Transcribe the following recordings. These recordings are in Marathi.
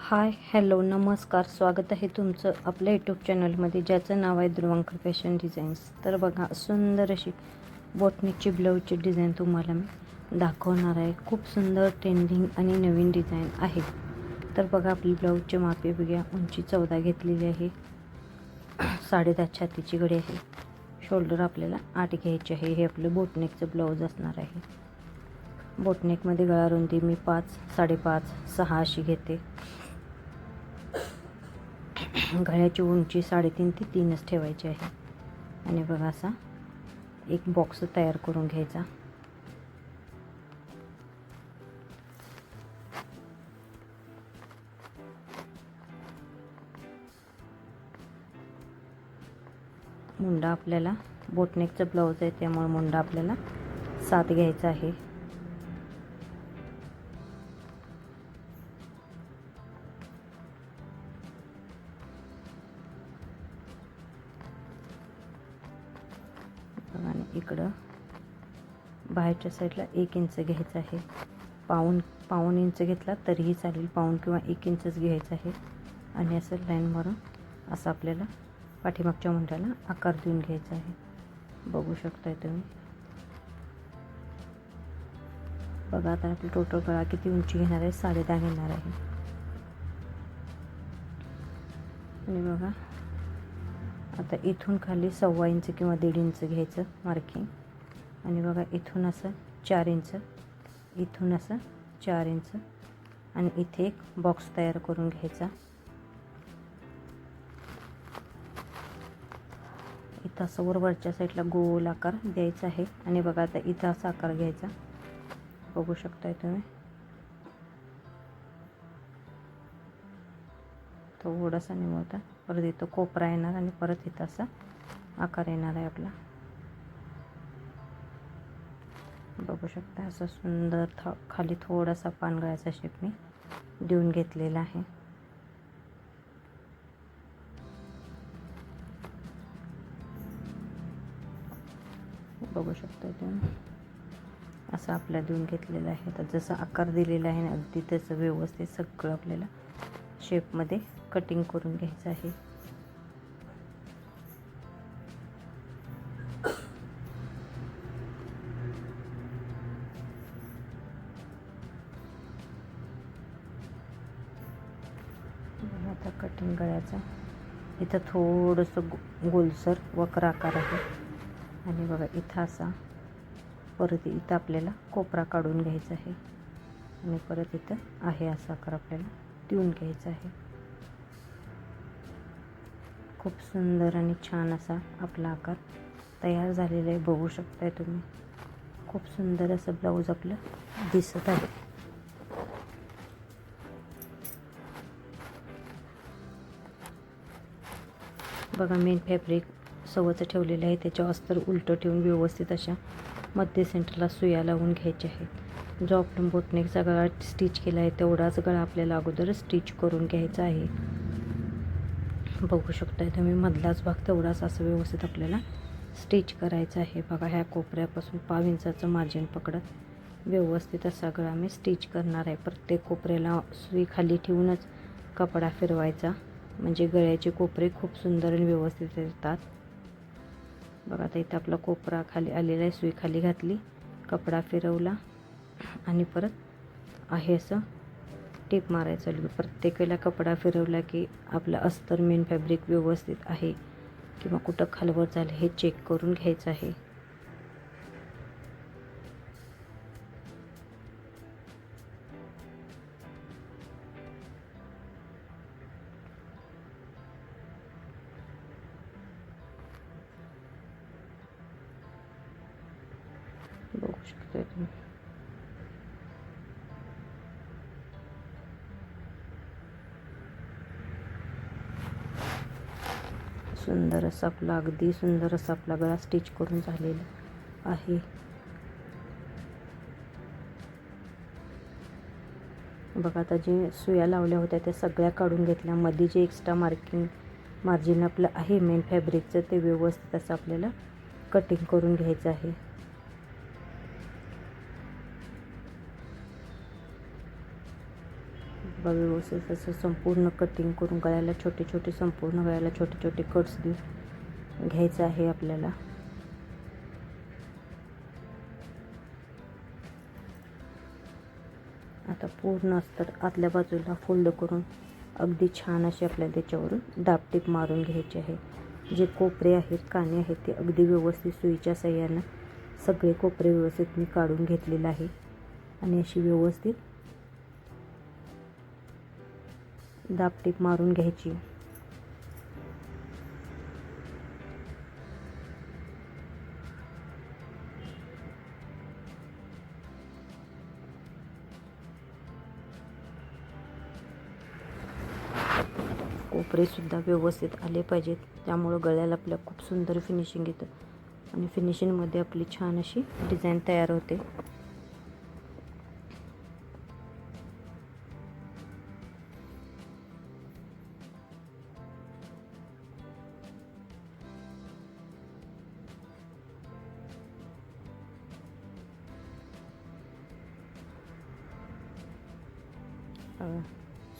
हाय हॅलो नमस्कार, स्वागत आहे तुमचं आपल्या यूट्यूब चॅनलमध्ये ज्याचं नाव आहे ध्रुवंकर फॅशन डिझाईन्स. तर बघा, सुंदर अशी बोटनेकची ब्लाऊजची डिझाईन तुम्हाला मी दाखवणार आहे. खूप सुंदर ट्रेंडिंग आणि नवीन डिझाईन आहे. तर बघा, आपली ब्लाऊजची मापे बघा, उंची 14 घेतलेली आहे, 10.5 छातीची घडी आहे, शोल्डर आपल्याला 8 घ्यायचे आहे. हे आपलं बोटनेकचं ब्लाऊज असणार आहे. बोटनेकमध्ये गळा रुंदी मी 5, 5.5, 6 अशी घेते. गळ्याची उंची 3.5 ते 3च ठेवायची आहे. आणि बघा, असा एक बॉक्स तयार करून घ्यायचा. मुंडा आपल्याला बोटनेकचं ब्लाऊज आहे त्यामुळे मुंडा आपल्याला 7 घ्यायचा आहे. आणि इकडं बाहेरच्या साईडला 1 इंच घ्यायचं आहे. पाऊण इंच घेतला तरीही चालेल, पाऊण किंवा 1 इंचच घ्यायचं आहे. आणि असं लाईन मारून असं आपल्याला पाठीमागच्या मुंड्याला आकार देऊन घ्यायचा आहे. बघू शकताय तुम्ही. बघा, आता आपली टोटल गळा किती उंची घेणार आहे, 10.5 घेणार आहे. आणि बघा, आता इथून खाली 1.25 इंच किंवा 1.5 इंच घ्यायचं मार्किंग. आणि बघा, इथून असं 4 इंच, इथून असं 4 इंच, आणि इथे एक बॉक्स तयार करून घ्यायचा. इथं असं वरच्या साईडला गोल आकार द्यायचा आहे. आणि बघा, आता इथं असा आकार घ्यायचा. बघू शकताय तुम्ही. थोडासा निवडता, परत इथं कोपरा येणार आणि परत इथं असा आकार येणार आहे आपला. बघू शकता, असं सुंदर खाली थोडासा पानगळ्याचा शेप मी देऊन घेतलेला आहे. बघू शकता तुम्ही, असं आपला देऊन घेतलेलं आहे. तर जसं आकार दिलेला आहे ना, अगदी त्याचं व्यवस्थित सगळं आपल्याला शेपमध्ये कटिंग करून घ्यायचं आहे. आता कटिंग गळ्याचा इथं थोडंसं गोलसर वक्र आकार आहे. आणि बघा, इथं असा परत इथं आपल्याला कोपरा काढून घ्यायचा आहे. आणि परत इथं आहे असा आकार आपल्याला देऊन घ्यायचा आहे. खूप सुंदर आणि छान असा आपला आकार तयार झालेला आहे. बघू शकताय तुम्ही. खूप सुंदर असं ब्लाऊज आपलं दिसत आहे. बघा, मेन फॅब्रिक सवचं ठेवलेलं आहे, त्याच्या अस्तर उलटं ठेवून व्यवस्थित अशा मध्य सेंटरला सुया लावून घ्यायच्या आहेत. जो आपण बोटनेकचा गळा स्टिच केला आहे तेवढाच गळा आपल्याला अगोदर स्टिच करून घ्यायचा आहे. बघू शकताय तुम्ही, मधलाच भाग तेवढाच असं व्यवस्थित आपल्याला स्टिच करायचा आहे. बघा, ह्या कोपऱ्यापासून 1.5 इंचाचं मार्जिन पकडत व्यवस्थित असा गळा मी स्टिच करणार आहे. प्रत्येक कोपऱ्याला सुई खाली ठेवूनच कपडा फिरवायचा, म्हणजे गळ्याचे कोपरे खूप सुंदर आणि व्यवस्थित येतात. बघा, आता इथं आपला कोपरा खाली आलेला आहे. सुई खाली घातली, कपडा फिरवला आणि परत आहे असं टीप मारायचं. प्रत्येक वेळेला कपडा फिरवला की आपलं अस्तर मेन फॅब्रिक व्यवस्थित आहे किंवा कुठं खालवर झालं हे चेक करून घ्यायचं आहे. बघू शकता तुम्ही. सुंदर असं आपला, अगदी सुंदर असा आपला गळा स्टिच करून झालेला आहे. बघा, आता जे सुया लावल्या होत्या त्या सगळ्या काढून घेतल्या. मध्ये जे एक्स्ट्रा मार्जिन आपलं आहे मेन फॅब्रिकचं, ते व्यवस्थित असं आपल्याला कटिंग करून घ्यायचं आहे. बघा व्यवस्थित असं संपूर्ण कटिंग करून गळ्याला छोटे छोटे, संपूर्ण गळ्याला छोटे छोटे कट्स देऊन घ्यायचं आहे आपल्याला. आता पूर्ण अस्तर आतल्या बाजूला फोल्ड करून अगदी छान असे आपल्याला त्याच्यावरून दाबटीप मारून घ्यायचे आहे. जे कोपरे आहेत, काने आहेत, ते अगदी व्यवस्थित सुईच्या साहाय्यानं सगळे कोपरे व्यवस्थित मी काढून घेतलेलं आहे. आणि अशी व्यवस्थित दाबटीप मारून घ्यायची. कोपरेसुद्धा व्यवस्थित आले पाहिजेत, त्यामुळं गळ्याला आपल्या खूप सुंदर फिनिशिंग येतं आणि फिनिशिंगमध्ये आपली छान अशी डिझाईन तयार होते.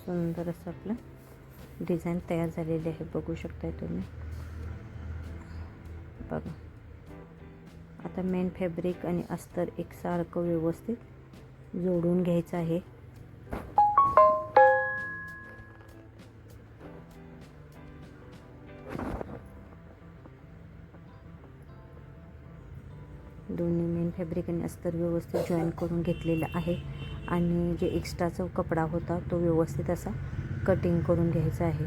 सुंदर असं आपलं डिझाईन तयार झालेली आहे, बघू शकताय तुम्ही. बघा आता मेन फॅब्रिक आणि अस्तर एकसारखं व्यवस्थित जोडून घ्यायचं आहे. दोन्ही मेन फॅब्रिक आणि अस्तर व्यवस्थित जॉईन करून घेतलेलं आहे आणि जे एक्स्ट्राचा कपडा होता तो व्यवस्थित असा कटिंग करून घ्यायचा आहे.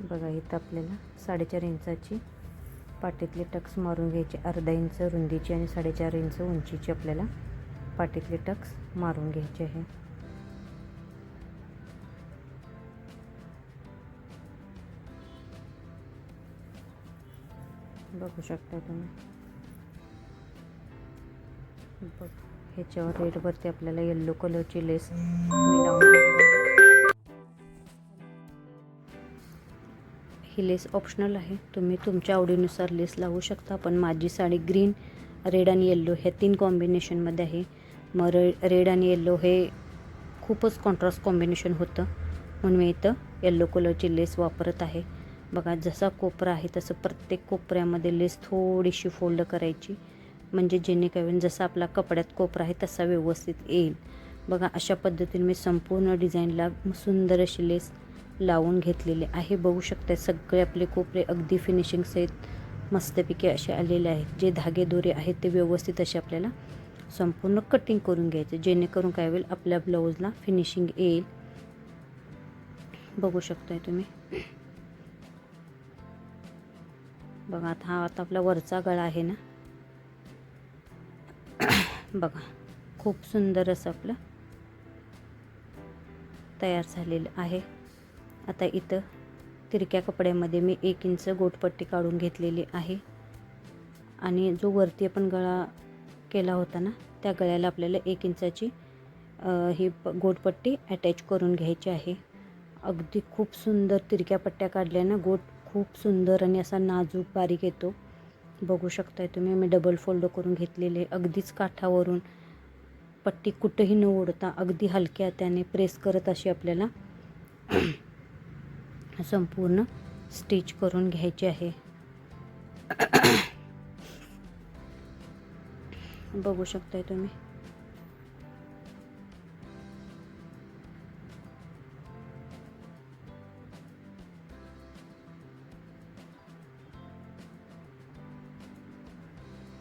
बघा इथं आपल्याला 4.5 इंचाची पाटीतले टक्स मारून घ्यायचे. अर्धा इंच रुंदीची आणि 4.5 इंच उंचीची आपल्याला पाटीतले टक्स मारून घ्यायचे आहे. बघू शकता तुम्ही. बघ ह्याच्यावर रेडवरती आपल्याला येल्लो कलरची लेस मी लावून. ही लेस ऑप्शनल आहे, तुम्ही तुमच्या आवडीनुसार लेस लावू शकता. पण माझी साडी ग्रीन, रेड आणि येल्लो ह्या 3 कॉम्बिनेशनमध्ये आहे. मग रेड आणि येल्लो हे खूपच कॉन्ट्रास्ट कॉम्बिनेशन होतं, म्हणून मी इथं येल्लो कलरची लेस वापरत आहे. बघा जसा कोपरा आहे तसं प्रत्येक कोपऱ्यामध्ये लेस थोडीशी फोल्ड करायची, म्हणजे जेणेकरून जसा आपला कपड्यात कोपरा आहे तसा व्यवस्थित येईल. बघा अशा पद्धतीने मी संपूर्ण डिझाईनला सुंदर अशी लेस लावून घेतलेले आहे. बघू शकता सगळे आपले कोपरे अगदी फिनिशिंग सहित मस्तपैकी असे आलेले आहेत. जे धागे दोरे आहेत ते व्यवस्थित असे आपल्याला संपूर्ण कटिंग करून घ्यायचे, जेणेकरून काय होईल आपल्या ब्लाऊजला फिनिशिंग येईल. बघू शकताय तुम्ही. बघा हा आता आपला वरचा गळा आहे ना, बघा खूप सुंदर असं आपलं तयार झालेलं आहे. आता इथं तिरक्या कपड्यामध्ये मी 1 इंच गोटपट्टी काढून घेतलेली आहे आणि जो वरती आपण गळा केला होता ना त्या गळ्याला आपल्याला 1 इंचाची ही गोटपट्टी अटॅच करून घ्यायची आहे. अगदी खूप सुंदर तिरक्या पट्ट्या काढल्यानं गोट खूप सुंदर आणि असा नाजूक बारीक येतो. बघू शकताय तुम्ही. मी डबल फोल्ड करून घेतलेले, अगदीच काठावरून पट्टी कुठेही न ओढता अगदी हलक्या हाताने प्रेस करत अशी आपल्याला संपूर्ण स्टिच करून घ्यायचे आहे. बघू शकताय तुम्ही.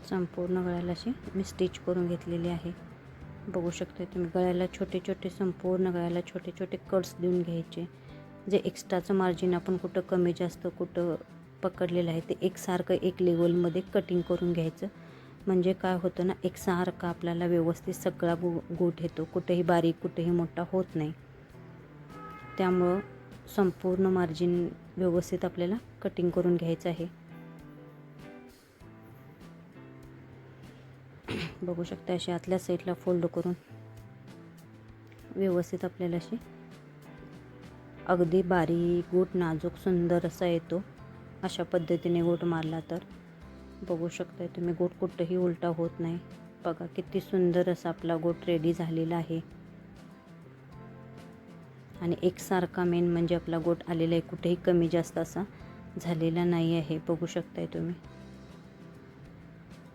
संपूर्ण गळ्याला अशी मी स्टिच करून घेतलेली आहे. बघू शकताय तुम्ही. गळ्याला छोटे छोटे, संपूर्ण गळ्याला छोटे छोटे कट्स देऊन घ्यायचे. जे एक्स्ट्राचं मार्जिन आपण कुठं कमी जास्त कुठं पकडलेलं आहे ते एकसारखं एक लेवलमध्ये कटिंग करून घ्यायचं, म्हणजे काय होतं ना एकसारखा आपल्याला व्यवस्थित सगळा गोट येतो, कुठेही बारीक कुठेही मोठा होत नाही. त्यामुळं संपूर्ण मार्जिन व्यवस्थित आपल्याला कटिंग करून घ्यायचं आहे. बघू शकता अशी आतल्या साईडला फोल्ड करून व्यवस्थित आपल्याला अशी अगदी बारीक गोट नाजूक सुंदर असा येतो. अशा पद्धतीने गोट मारला तर बघू शकता तुम्ही गोट कुठंही उलटा होत नाही. बघा किती सुंदर असा आपला गोट रेडी झालेला आहे. आणि एकसारखा मेन म्हणजे आपला गोट आलेला आहे, कुठेही कमी जास्त असा झालेला नाही आहे. बघू शकताय तुम्ही.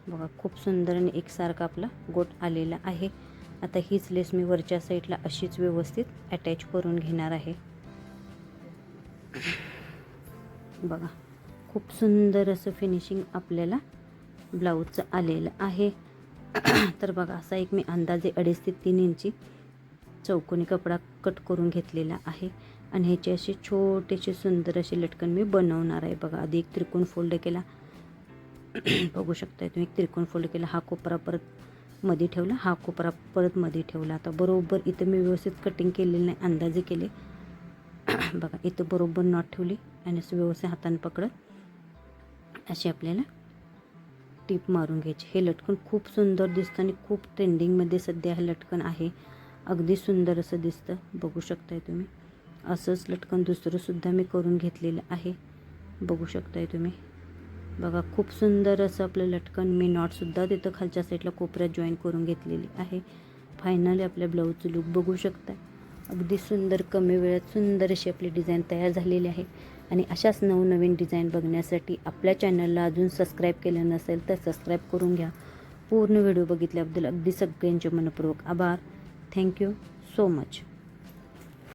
बघा खूप सुंदर आणि एकसारखा आपला गोट आलेला आहे. आता हीच लेस मी वरच्या साईडला अशीच व्यवस्थित अटॅच करून घेणार आहे. बघा खूप सुंदर असं फिनिशिंग आपल्याला ब्लाऊजचं आलेलं आहे. तर बघा असा एक मी अंदाजे 2.5 ते 3 इंची चौकोनी कपडा कट करून घेतलेला आहे आणि ह्याचे असे छोटेसे सुंदर असे लटकन मी बनवणार आहे. बघा आधी एक त्रिकोण फोल्ड केला. बघू शकता तुम्ही एक त्रिकोण फोल्ड केला. हा कोपरा परत मध्ये ठेवला, हा कोपरा परत मध्ये ठेवला. आता बरोबर इथं मी व्यवस्थित कटिंग केलेलं नाही, अंदाजे केले. बघा इथं बरोबर नॉट ठेवली आणि असं व्यवस्थित हाताने पकडत अशी आपल्याला टीप मारून घ्यायची. हे लटकन खूप सुंदर दिसतं आणि खूप ट्रेंडिंगमध्ये सध्या हे लटकन आहे. अगदी सुंदर असं दिसतं. बघू शकताय तुम्ही. असंच लटकन दुसरंसुद्धा मी करून घेतलेलं आहे. बघू शकताय तुम्ही. बघा खूप सुंदर असं आपलं लटकन मी नॉटसुद्धा तिथं खालच्या साईडला कोपऱ्यात जॉईन करून घेतलेली आहे. फायनली आपल्या ब्लाऊजचं लूक बघू शकता. अगदी सुंदर कमी वेळात सुंदर अशी आपली डिझाईन तयार झालेली आहे. आणि अशाच नवनवीन डिझाईन बघण्यासाठी आपल्या चॅनलला अजून सबस्क्राईब केलं नसेल तर सबस्क्राईब करून घ्या. पूर्ण व्हिडिओ बघितल्याबद्दल अगदी सगळ्यांचे मनपूर्वक आभार. Thank you so much.